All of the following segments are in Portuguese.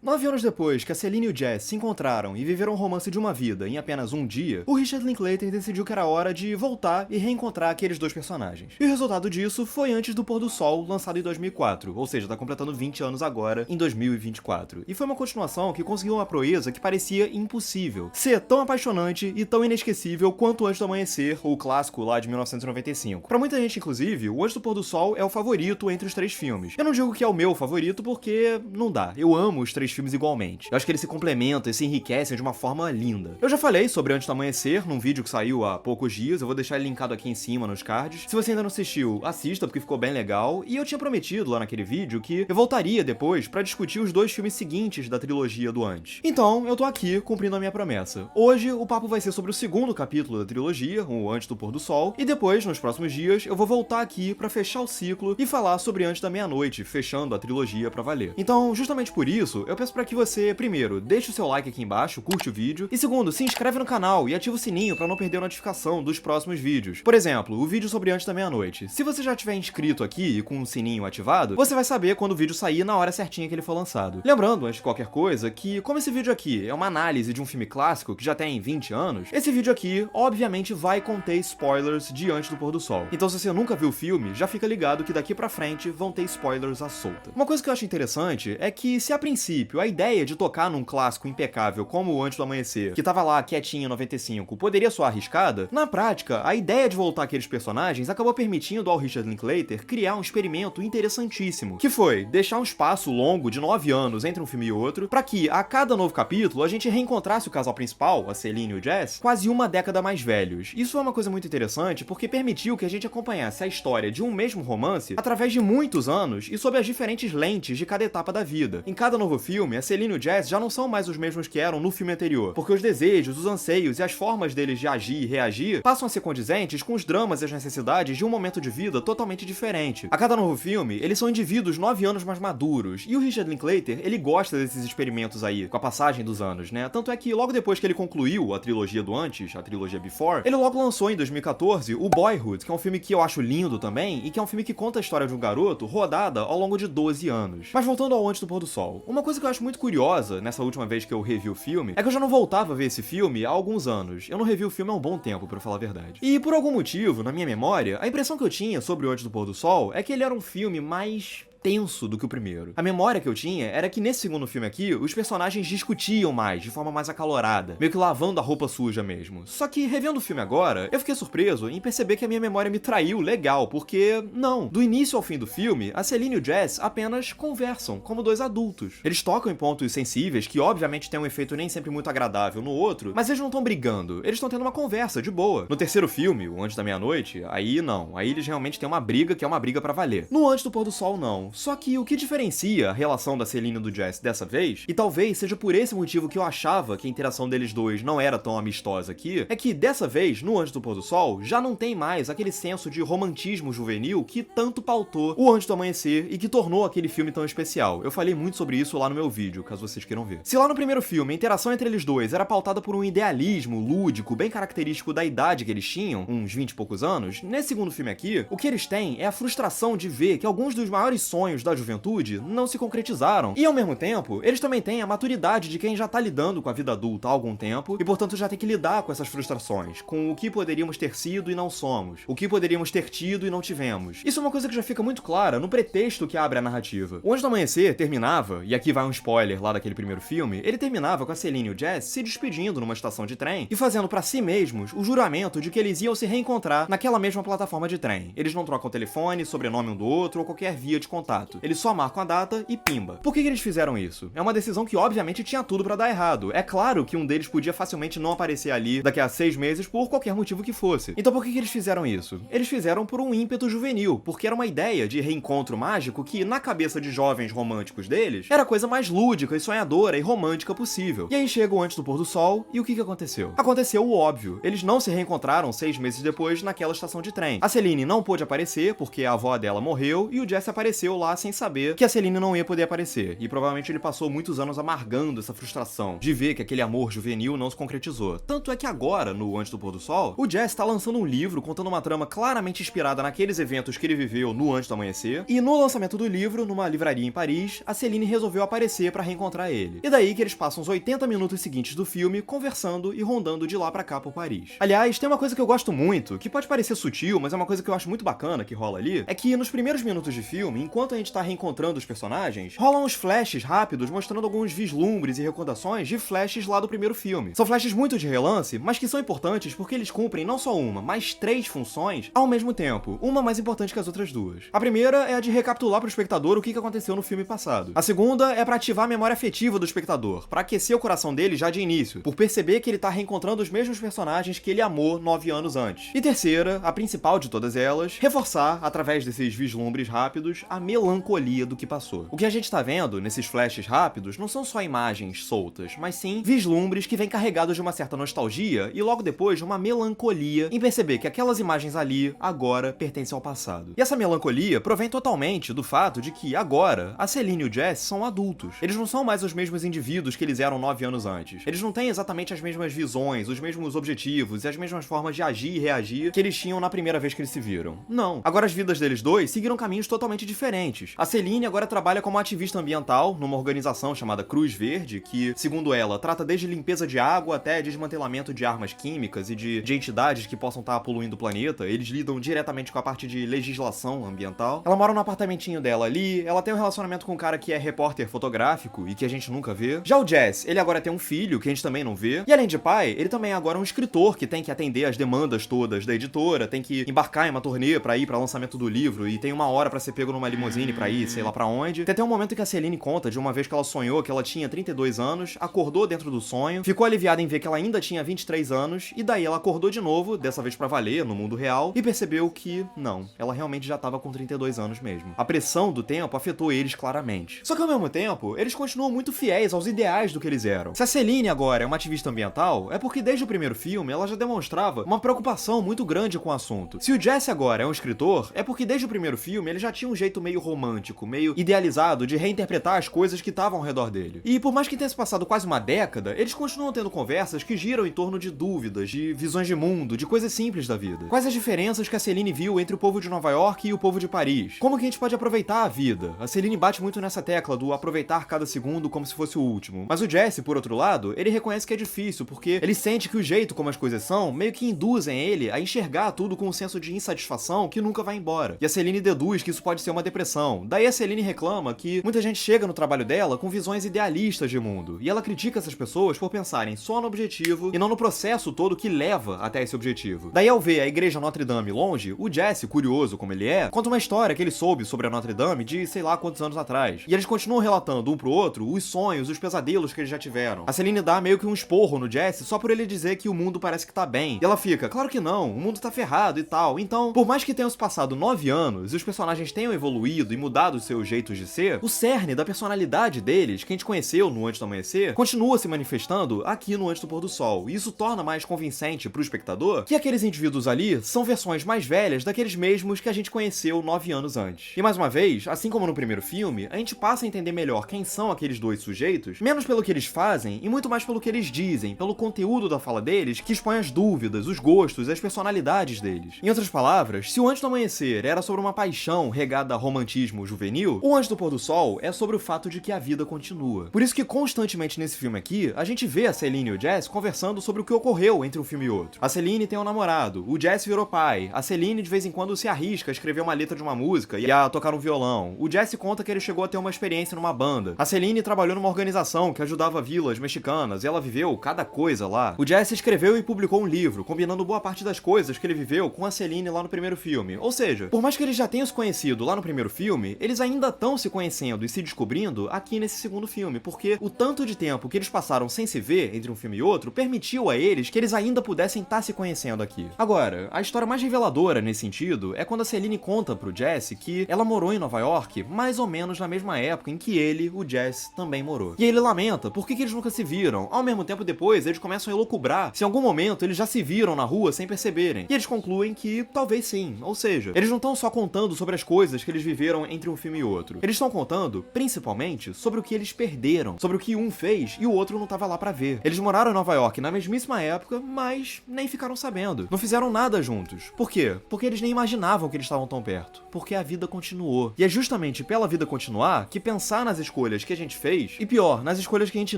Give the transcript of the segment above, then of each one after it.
9 anos depois que a Celine e o Jess se encontraram e viveram o romance de uma vida em apenas um dia, o Richard Linklater decidiu que era hora de voltar e reencontrar aqueles dois personagens. E o resultado disso foi Antes do Pôr do Sol, lançado em 2004, ou seja, tá completando 20 anos agora, em 2024. E foi uma continuação que conseguiu uma proeza que parecia impossível. Ser tão apaixonante e tão inesquecível quanto Antes do Amanhecer, o clássico lá de 1995. Pra muita gente, inclusive, o Antes do Pôr do Sol é o favorito entre os três filmes. Eu não digo que é o meu favorito porque não dá. Eu amo os três filmes igualmente. Eu acho que eles se complementam e se enriquecem de uma forma linda. Eu já falei sobre Antes do Amanhecer num vídeo que saiu há poucos dias, eu vou deixar ele linkado aqui em cima nos cards. Se você ainda não assistiu, assista porque ficou bem legal. E eu tinha prometido lá naquele vídeo que eu voltaria depois pra discutir os dois filmes seguintes da trilogia do Antes. Então, eu tô aqui cumprindo a minha promessa. Hoje, o papo vai ser sobre o segundo capítulo da trilogia, o Antes do Pôr do Sol, e depois, nos próximos dias, eu vou voltar aqui pra fechar o ciclo e falar sobre Antes da Meia-Noite, fechando a trilogia pra valer. Então, justamente por isso, eu peço pra que você, primeiro, deixe o seu like aqui embaixo, curte o vídeo, e segundo, se inscreve no canal e ativa o sininho pra não perder a notificação dos próximos vídeos. Por exemplo, o vídeo sobre Antes da Meia-Noite. Se você já tiver inscrito aqui e com o sininho ativado, você vai saber quando o vídeo sair na hora certinha que ele for lançado. Lembrando, antes de qualquer coisa, que como esse vídeo aqui é uma análise de um filme clássico que já tem 20 anos, esse vídeo aqui, obviamente, vai conter spoilers de Antes do Pôr do Sol. Então, se você nunca viu o filme, já fica ligado que daqui pra frente vão ter spoilers à solta. Uma coisa que eu acho interessante é que, se a princípio a ideia de tocar num clássico impecável como o Antes do Amanhecer, que tava lá quietinho em 95, poderia soar arriscada, na prática, a ideia de voltar aqueles personagens acabou permitindo ao Richard Linklater criar um experimento interessantíssimo, que foi deixar um espaço longo de 9 anos entre um filme e outro, pra que, a cada novo capítulo, a gente reencontrasse o casal principal, a Celine e o Jess, quase uma década mais velhos. Isso é uma coisa muito interessante porque permitiu que a gente acompanhasse a história de um mesmo romance através de muitos anos e sob as diferentes lentes de cada etapa da vida. Em cada novo filme, a Celine e o Jess já não são mais os mesmos que eram no filme anterior, porque os desejos, os anseios e as formas deles de agir e reagir passam a ser condizentes com os dramas e as necessidades de um momento de vida totalmente diferente. A cada novo filme, eles são indivíduos 9 anos mais maduros, e o Richard Linklater, ele gosta desses experimentos aí, com a passagem dos anos, né? Tanto é que logo depois que ele concluiu a trilogia do Antes, a trilogia Before, ele logo lançou em 2014 o Boyhood, que é um filme que eu acho lindo também, e que é um filme que conta a história de um garoto rodada ao longo de 12 anos. Mas voltando ao Antes do Pôr do Sol, uma coisa que eu acho muito curiosa nessa última vez que eu revi o filme é que eu já não voltava a ver esse filme há alguns anos. Eu não revi o filme há um bom tempo, pra falar a verdade. E por algum motivo, na minha memória, a impressão que eu tinha sobre o Antes do Pôr do Sol é que ele era um filme mais tenso do que o primeiro. A memória que eu tinha era que nesse segundo filme aqui, os personagens discutiam mais, de forma mais acalorada, meio que lavando a roupa suja mesmo. Só que, revendo o filme agora, eu fiquei surpreso em perceber que a minha memória me traiu legal, porque, não, do início ao fim do filme, a Celine e o Jess apenas conversam, como dois adultos. Eles tocam em pontos sensíveis, que obviamente tem um efeito nem sempre muito agradável no outro, mas eles não estão brigando, eles estão tendo uma conversa, de boa. No terceiro filme, o Antes da Meia-Noite, aí não, aí eles realmente têm uma briga que é uma briga pra valer. No Antes do Pôr do Sol, não. Só que o que diferencia a relação da Celine e do Jess dessa vez, e talvez seja por esse motivo que eu achava que a interação deles dois não era tão amistosa aqui, é que dessa vez, no Antes do Pôr do Sol, já não tem mais aquele senso de romantismo juvenil que tanto pautou o Antes do Amanhecer e que tornou aquele filme tão especial. Eu falei muito sobre isso lá no meu vídeo, caso vocês queiram ver. Se lá no primeiro filme a interação entre eles dois era pautada por um idealismo lúdico bem característico da idade que eles tinham, uns 20 e poucos anos, nesse segundo filme aqui, o que eles têm é a frustração de ver que alguns dos maiores sonhos da juventude não se concretizaram. E ao mesmo tempo, eles também têm a maturidade de quem já tá lidando com a vida adulta há algum tempo e, portanto, já tem que lidar com essas frustrações, com o que poderíamos ter sido e não somos, o que poderíamos ter tido e não tivemos. Isso é uma coisa que já fica muito clara no pretexto que abre a narrativa. O Antes do Amanhecer terminava, e aqui vai um spoiler lá daquele primeiro filme, ele terminava com a Celine e o Jess se despedindo numa estação de trem e fazendo pra si mesmos o juramento de que eles iam se reencontrar naquela mesma plataforma de trem. Eles não trocam telefone, sobrenome um do outro ou qualquer via de contato. Eles só marcam a data e pimba. Por que eles fizeram isso? É uma decisão que obviamente tinha tudo pra dar errado. É claro que um deles podia facilmente não aparecer ali daqui a 6 meses por qualquer motivo que fosse. Então por que eles fizeram isso? Eles fizeram por um ímpeto juvenil, porque era uma ideia de reencontro mágico que, na cabeça de jovens românticos deles, era a coisa mais lúdica e sonhadora e romântica possível. E aí chega o Antes do Pôr do Sol, e o que aconteceu? Aconteceu o óbvio. Eles não se reencontraram 6 meses depois naquela estação de trem. A Celine não pôde aparecer porque a avó dela morreu, e o Jesse apareceu cresceu lá sem saber que a Celine não ia poder aparecer, e provavelmente ele passou muitos anos amargando essa frustração de ver que aquele amor juvenil não se concretizou. Tanto é que agora, no Antes do Pôr do Sol, o Jesse tá lançando um livro contando uma trama claramente inspirada naqueles eventos que ele viveu no Antes do Amanhecer, e no lançamento do livro, numa livraria em Paris, a Celine resolveu aparecer pra reencontrar ele. E daí que eles passam os 80 minutos seguintes do filme conversando e rondando de lá pra cá por Paris. Aliás, tem uma coisa que eu gosto muito, que pode parecer sutil, mas é uma coisa que eu acho muito bacana que rola ali, é que nos primeiros minutos de filme, enquanto a gente tá reencontrando os personagens, rolam uns flashes rápidos mostrando alguns vislumbres e recordações de flashes lá do primeiro filme. São flashes muito de relance, mas que são importantes porque eles cumprem não só uma, mas 3 funções ao mesmo tempo, uma mais importante que as outras duas. A primeira é a de recapitular pro espectador o que aconteceu no filme passado. A segunda é pra ativar a memória afetiva do espectador, pra aquecer o coração dele já de início, por perceber que ele tá reencontrando os mesmos personagens que ele amou 9 anos antes. E terceira, a principal de todas elas, reforçar, através desses vislumbres rápidos, a melancolia do que passou. O que a gente tá vendo nesses flashes rápidos não são só imagens soltas, mas sim vislumbres que vêm carregados de uma certa nostalgia e logo depois de uma melancolia em perceber que aquelas imagens ali, agora, pertencem ao passado. E essa melancolia provém totalmente do fato de que, agora, a Celine e o Jesse são adultos. Eles não são mais os mesmos indivíduos que eles eram 9 anos antes. Eles não têm exatamente as mesmas visões, os mesmos objetivos e as mesmas formas de agir e reagir que eles tinham na primeira vez que eles se viram. Não. Agora as vidas deles dois seguiram caminhos totalmente diferentes. A Celine agora trabalha como ativista ambiental numa organização chamada Cruz Verde, que, segundo ela, trata desde limpeza de água até desmantelamento de armas químicas e de entidades que possam estar poluindo o planeta. Eles lidam diretamente com a parte de legislação ambiental. Ela mora no apartamentinho dela ali, ela tem um relacionamento com um cara que é repórter fotográfico e que a gente nunca vê. Já o Jesse, ele agora tem um filho que a gente também não vê. E além de pai, ele também é agora um escritor que tem que atender as demandas todas da editora, tem que embarcar em uma turnê pra ir pra lançamento do livro e tem uma hora pra ser pego numa limusine pra ir, sei lá pra onde. Tem até um momento que a Celine conta de uma vez que ela sonhou que ela tinha 32 anos, acordou dentro do sonho, ficou aliviada em ver que ela ainda tinha 23 anos, e daí ela acordou de novo, dessa vez pra valer, no mundo real, e percebeu que, não, ela realmente já tava com 32 anos mesmo. A pressão do tempo afetou eles claramente. Só que ao mesmo tempo, eles continuam muito fiéis aos ideais do que eles eram. Se a Celine agora é uma ativista ambiental, é porque desde o primeiro filme ela já demonstrava uma preocupação muito grande com o assunto. Se o Jesse agora é um escritor, é porque desde o primeiro filme ele já tinha um jeito meio romântico, meio idealizado de reinterpretar as coisas que estavam ao redor dele. E por mais que tenha se passado quase uma década, eles continuam tendo conversas que giram em torno de dúvidas, de visões de mundo, de coisas simples da vida. Quais as diferenças que a Celine viu entre o povo de Nova York e o povo de Paris? Como que a gente pode aproveitar a vida? A Celine bate muito nessa tecla do aproveitar cada segundo como se fosse o último. Mas o Jesse, por outro lado, ele reconhece que é difícil, porque ele sente que o jeito como as coisas são meio que induzem ele a enxergar tudo com um senso de insatisfação que nunca vai embora. E a Celine deduz que isso pode ser uma depressão. Daí a Celine reclama que muita gente chega no trabalho dela com visões idealistas de mundo, e ela critica essas pessoas por pensarem só no objetivo e não no processo todo que leva até esse objetivo. Daí ao ver a igreja Notre Dame longe, o Jesse, curioso como ele é, conta uma história que ele soube sobre a Notre Dame de sei lá quantos anos atrás. E eles continuam relatando um pro outro os sonhos, os pesadelos que eles já tiveram. A Celine dá meio que um esporro no Jesse só por ele dizer que o mundo parece que tá bem. E ela fica, claro que não, o mundo tá ferrado e tal. Então, por mais que tenham se passado 9 anos e os personagens tenham evoluído e mudado os seus jeitos de ser, o cerne da personalidade deles, que a gente conheceu no Antes do Amanhecer, continua se manifestando aqui no Antes do Pôr do Sol. E isso torna mais convincente pro espectador que aqueles indivíduos ali são versões mais velhas daqueles mesmos que a gente conheceu 9 anos antes. E mais uma vez, assim como no primeiro filme, a gente passa a entender melhor quem são aqueles dois sujeitos, menos pelo que eles fazem e muito mais pelo que eles dizem, pelo conteúdo da fala deles, que expõe as dúvidas, os gostos e as personalidades deles. Em outras palavras, se o Antes do Amanhecer era sobre uma paixão regada a romantismo juvenil, o Antes do Pôr do Sol é sobre o fato de que a vida continua. Por isso que constantemente nesse filme aqui, a gente vê a Celine e o Jesse conversando sobre o que ocorreu entre um filme e outro. A Celine tem um namorado, o Jesse virou pai, a Celine de vez em quando se arrisca a escrever uma letra de uma música e a tocar um violão. O Jesse conta que ele chegou a ter uma experiência numa banda. A Celine trabalhou numa organização que ajudava vilas mexicanas e ela viveu cada coisa lá. O Jesse escreveu e publicou um livro, combinando boa parte das coisas que ele viveu com a Celine lá no primeiro filme. Ou seja, por mais que eles já tenham se conhecido lá no primeiro filme, eles ainda estão se conhecendo e se descobrindo aqui nesse segundo filme, porque o tanto de tempo que eles passaram sem se ver entre um filme e outro permitiu a eles que eles ainda pudessem estar se conhecendo aqui. Agora, a história mais reveladora nesse sentido é quando a Celine conta pro Jesse que ela morou em Nova York mais ou menos na mesma época em que ele, o Jesse, também morou. E aí ele lamenta por que eles nunca se viram. Ao mesmo tempo, depois, eles começam a elocubrar se em algum momento eles já se viram na rua sem perceberem. E eles concluem que talvez sim. Ou seja, eles não estão só contando sobre as coisas que eles viveram viveram entre um filme e outro. Eles estão contando, principalmente, sobre o que eles perderam, sobre o que um fez e o outro não tava lá pra ver. Eles moraram em Nova York na mesmíssima época, mas nem ficaram sabendo. Não fizeram nada juntos. Por quê? Porque eles nem imaginavam que eles estavam tão perto. Porque a vida continuou. E é justamente pela vida continuar que pensar nas escolhas que a gente fez, e pior, nas escolhas que a gente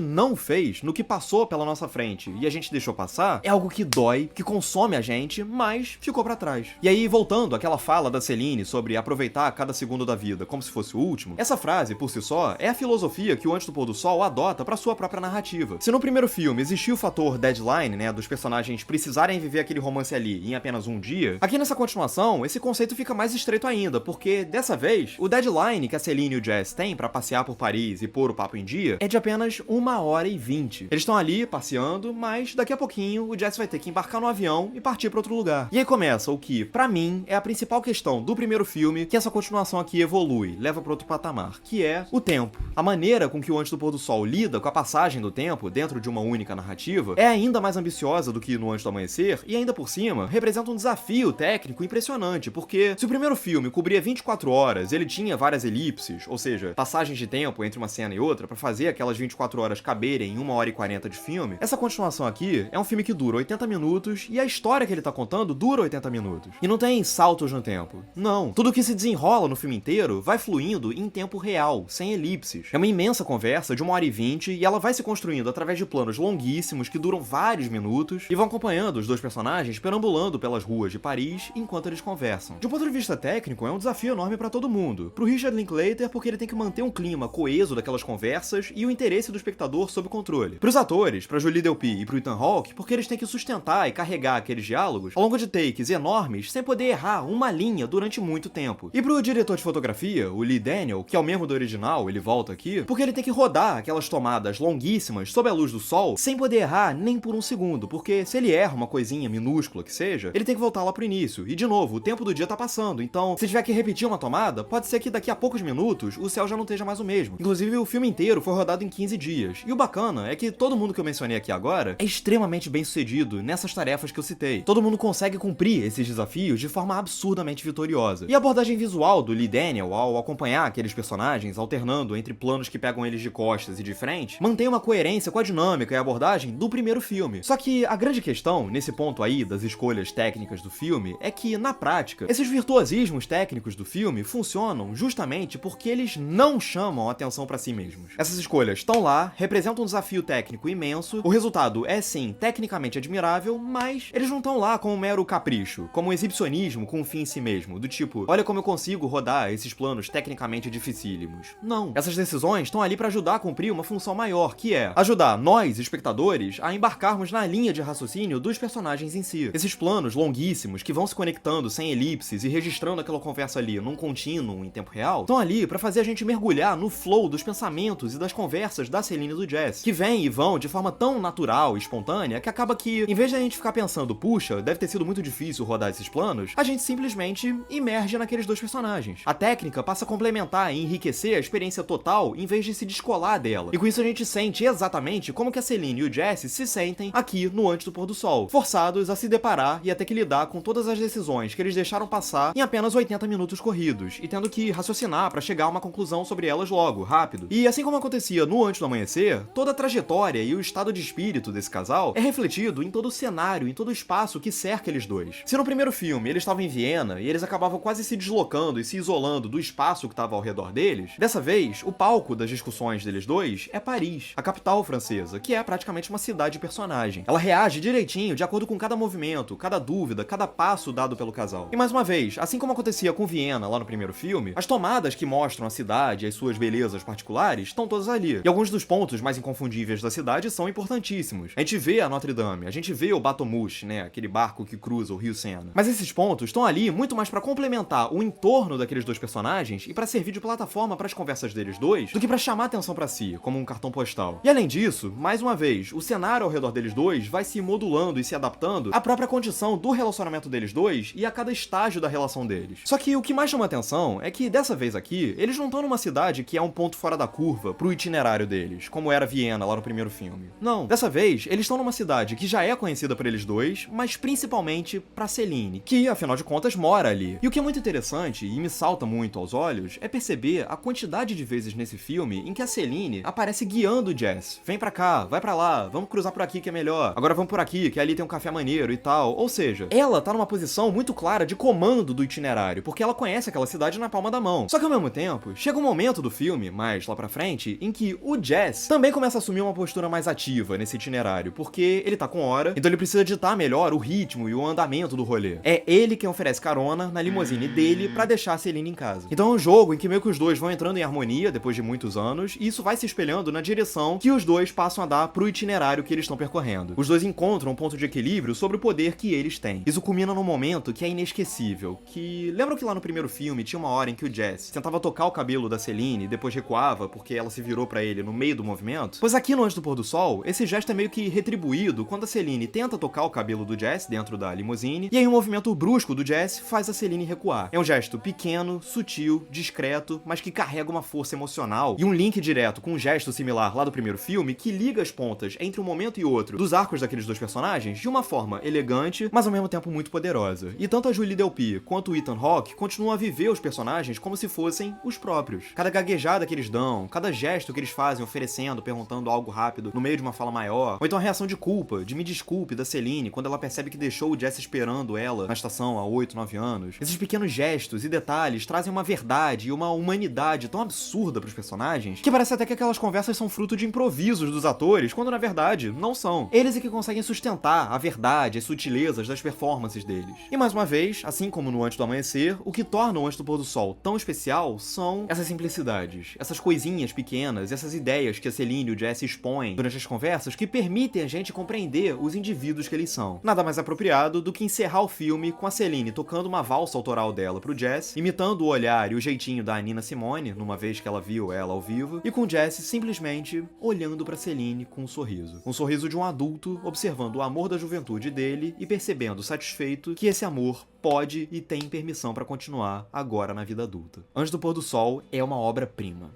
não fez, no que passou pela nossa frente e a gente deixou passar, é algo que dói, que consome a gente, mas ficou pra trás. E aí, voltando àquela fala da Celine sobre aproveitar cada segundo da vida como se fosse o último, essa frase, por si só, é a filosofia que o Antes do Pôr do Sol adota pra sua própria narrativa. Se no primeiro filme existia o fator deadline, né, dos personagens precisarem viver aquele romance ali em apenas um dia, aqui nessa continuação, esse conceito fica mais estreito ainda, porque, dessa vez, o deadline que a Celine e o Jazz têm pra passear por Paris e pôr o papo em dia é de apenas 1h20. Eles estão ali, passeando, mas daqui a pouquinho o Jazz vai ter que embarcar no avião e partir pra outro lugar. E aí começa o que, pra mim, é a principal questão do primeiro filme que essa continuação aqui evolui, leva pra outro patamar, que é o tempo. A maneira com que o Antes do Pôr do Sol lida com a passagem do tempo dentro de uma única narrativa é ainda mais ambiciosa do que no Antes do Amanhecer e ainda por cima representa um desafio técnico impressionante, porque se o primeiro filme cobria 24 horas, ele tinha várias elipses, ou seja, passagens de tempo entre uma cena e outra pra fazer aquelas 24 horas caberem em 1h40 de filme, essa continuação aqui é um filme que dura 80 minutos e a história que ele tá contando dura 80 minutos. E não tem saltos no tempo. Não. Tudo que se desenrola no filme inteiro vai fluindo em tempo real, sem elipses. É uma imensa conversa de 1h20 e ela vai se construindo através de planos longuíssimos que duram vários minutos e vão acompanhando os dois personagens perambulando pelas ruas de Paris enquanto eles conversam. De um ponto de vista técnico, é um desafio enorme pra todo mundo. Pro Richard Linklater, porque ele tem que manter um clima coeso daquelas conversas e o interesse do espectador sob controle. Pros atores, pra Julie Delpy e pro Ethan Hawke, porque eles têm que sustentar e carregar aqueles diálogos ao longo de takes enormes sem poder errar uma linha durante muito tempo. E pro diretor de fotografia, o Lee Daniel, que é o mesmo do original, ele volta aqui, porque ele tem que rodar aquelas tomadas longuíssimas sob a luz do sol sem poder errar nem por um segundo, porque se ele erra uma coisinha minúscula que seja, ele tem que voltar lá pro início. E de novo, o tempo do dia tá passando, então se tiver que repetir uma tomada, pode ser que daqui a poucos minutos o céu já não esteja mais o mesmo. Inclusive, o filme inteiro foi rodado em 15 dias. E o bacana é que todo mundo que eu mencionei aqui agora é extremamente bem sucedido nessas tarefas que eu citei. Todo mundo consegue cumprir esses desafios de forma absurdamente vitoriosa. E a abordagem visual do Lee Daniel ao acompanhar aqueles personagens, alternando entre planos que pegam eles de costas e de frente, mantém uma coerência com a dinâmica e a abordagem do primeiro filme. Só que a grande questão, nesse ponto aí das escolhas técnicas do filme, é que, na prática, esses virtuosismos técnicos do filme funcionam justamente porque eles não chamam a atenção pra si mesmos. Essas escolhas estão lá, representam um desafio técnico imenso, o resultado é sim tecnicamente admirável, mas eles não estão lá como um mero capricho, como um exibicionismo com um fim em si mesmo, do tipo, olha como eu consigo rodar esses planos tecnicamente dificílimos. Não. Essas decisões estão ali pra ajudar a cumprir uma função maior, que é ajudar nós, espectadores, a embarcarmos na linha de raciocínio dos personagens em si. Esses planos longuíssimos que vão se conectando sem elipses e registrando aquela conversa ali num contínuo em tempo real, estão ali pra fazer a gente mergulhar no flow dos pensamentos e das conversas da Celine e do Jazz, que vêm e vão de forma tão natural e espontânea que acaba que, em vez de a gente ficar pensando, puxa, deve ter sido muito difícil rodar esses planos, a gente simplesmente imerge naqueles dois personagens. A técnica passa a complementar e enriquecer a experiência total em vez de se descolar dela. E com isso a gente sente exatamente como que a Celine e o Jazz se sentem aqui no Antes do Pôr do Sol, forçados a se deparar e a ter que lidar com todas as decisões que eles deixaram passar em apenas 80 minutos corridos, e tendo que raciocinar pra chegar a uma conclusão sobre elas logo, rápido. E assim como acontecia no Antes do Amanhecer, toda a trajetória e o estado de espírito desse casal é refletido em todo o cenário, em todo o espaço que cerca eles dois. Se no primeiro filme eles estavam em Viena e eles acabavam quase se deslocando e se isolando do espaço que estava ao redor deles, dessa vez, o palco das discussões deles dois é Paris, a capital francesa, que é praticamente uma cidade personagem. Ela reage direitinho de acordo com cada movimento, cada dúvida, cada passo dado pelo casal. E mais uma vez, assim como acontecia com Viena lá no primeiro filme, as tomadas que mostram a cidade e as suas belezas particulares estão todas ali. E alguns dos pontos mais inconfundíveis da cidade são importantíssimos. A gente vê a Notre Dame, a gente vê o Bateau Mouche, né, aquele barco que cruza o Rio Sena. Mas esses pontos estão ali muito mais pra complementar o entorno daqueles dois personagens e pra servir de plataforma para as conversas deles dois, do que pra chamar atenção pra si, como um cartão postal. E além disso, mais uma vez, o cenário ao redor deles dois vai se modulando e se adaptando à própria condição do relacionamento deles dois e a cada estágio da relação deles. Só que o que mais chama atenção é que dessa vez aqui, eles não estão numa cidade que é um ponto fora da curva pro itinerário deles, como era Viena lá no primeiro filme. Não. Dessa vez, eles estão numa cidade que já é conhecida por eles dois, mas principalmente pra Celine, que, afinal de contas, mora ali. E o que é muito interessante, e me salta salta muito aos olhos é perceber a quantidade de vezes nesse filme em que a Celine aparece guiando o Jess. Vem pra cá, vai pra lá, vamos cruzar por aqui que é melhor. Agora vamos por aqui, que ali tem um café maneiro e tal. Ou seja, ela tá numa posição muito clara de comando do itinerário, porque ela conhece aquela cidade na palma da mão. Só que ao mesmo tempo, chega um momento do filme, mais lá pra frente, em que o Jess também começa a assumir uma postura mais ativa nesse itinerário, porque ele tá com hora, então ele precisa ditar melhor o ritmo e o andamento do rolê. É ele quem oferece carona na limusine dele pra deixar a Celine em casa. Então é um jogo em que meio que os dois vão entrando em harmonia depois de muitos anos, e isso vai se espelhando na direção que os dois passam a dar pro itinerário que eles estão percorrendo. Os dois encontram um ponto de equilíbrio sobre o poder que eles têm. Isso culmina num momento que é inesquecível, que... Lembram que lá no primeiro filme tinha uma hora em que o Jess tentava tocar o cabelo da Celine e depois recuava porque ela se virou pra ele no meio do movimento? Pois aqui no Antes do Pôr do Sol, esse gesto é meio que retribuído quando a Celine tenta tocar o cabelo do Jess dentro da limusine, e aí um movimento brusco do Jess faz a Celine recuar. É um gesto pequeno, sutil, discreto, mas que carrega uma força emocional e um link direto com um gesto similar lá do primeiro filme que liga as pontas entre um momento e outro dos arcos daqueles dois personagens de uma forma elegante, mas ao mesmo tempo muito poderosa. E tanto a Julie Delpy quanto o Ethan Hawke continuam a viver os personagens como se fossem os próprios. Cada gaguejada que eles dão, cada gesto que eles fazem oferecendo, perguntando algo rápido no meio de uma fala maior, ou então a reação de culpa, de me desculpe da Celine quando ela percebe que deixou o Jess esperando ela na estação há 8, 9 anos. Esses pequenos gestos e detalhes trazem uma verdade e uma humanidade tão absurda pros personagens que parece até que aquelas conversas são fruto de improvisos dos atores, quando na verdade não são. Eles é que conseguem sustentar a verdade, as sutilezas das performances deles. E mais uma vez, assim como no Antes do Amanhecer, o que torna o Antes do Pôr do Sol tão especial são essas simplicidades, essas coisinhas pequenas, essas ideias que a Celine e o Jess expõem durante as conversas que permitem a gente compreender os indivíduos que eles são. Nada mais apropriado do que encerrar o filme com a Celine tocando uma valsa autoral dela pro Jess, imitando o olhar e o jeitinho da Nina Simone, numa vez que ela viu ela ao vivo, e com o Jess simplesmente olhando pra Celine com um sorriso. Um sorriso de um adulto observando o amor da juventude dele e percebendo satisfeito que esse amor pode e tem permissão pra continuar agora na vida adulta. Antes do Pôr do Sol é uma obra-prima.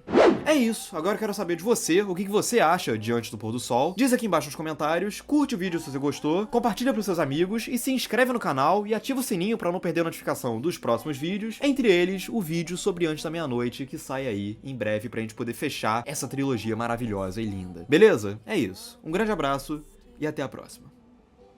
É isso, agora eu quero saber de você, o que você acha de Antes do Pôr do Sol. Diz aqui embaixo nos comentários, curte o vídeo se você gostou, compartilha pros seus amigos e se inscreve no canal e ativa o sininho pra não perder a notificação dos próximos vídeos, entre eles o vídeo sobre Antes da Meia-Noite, que sai aí em breve pra gente poder fechar essa trilogia maravilhosa e linda. Beleza? É isso. Um grande abraço e até a próxima.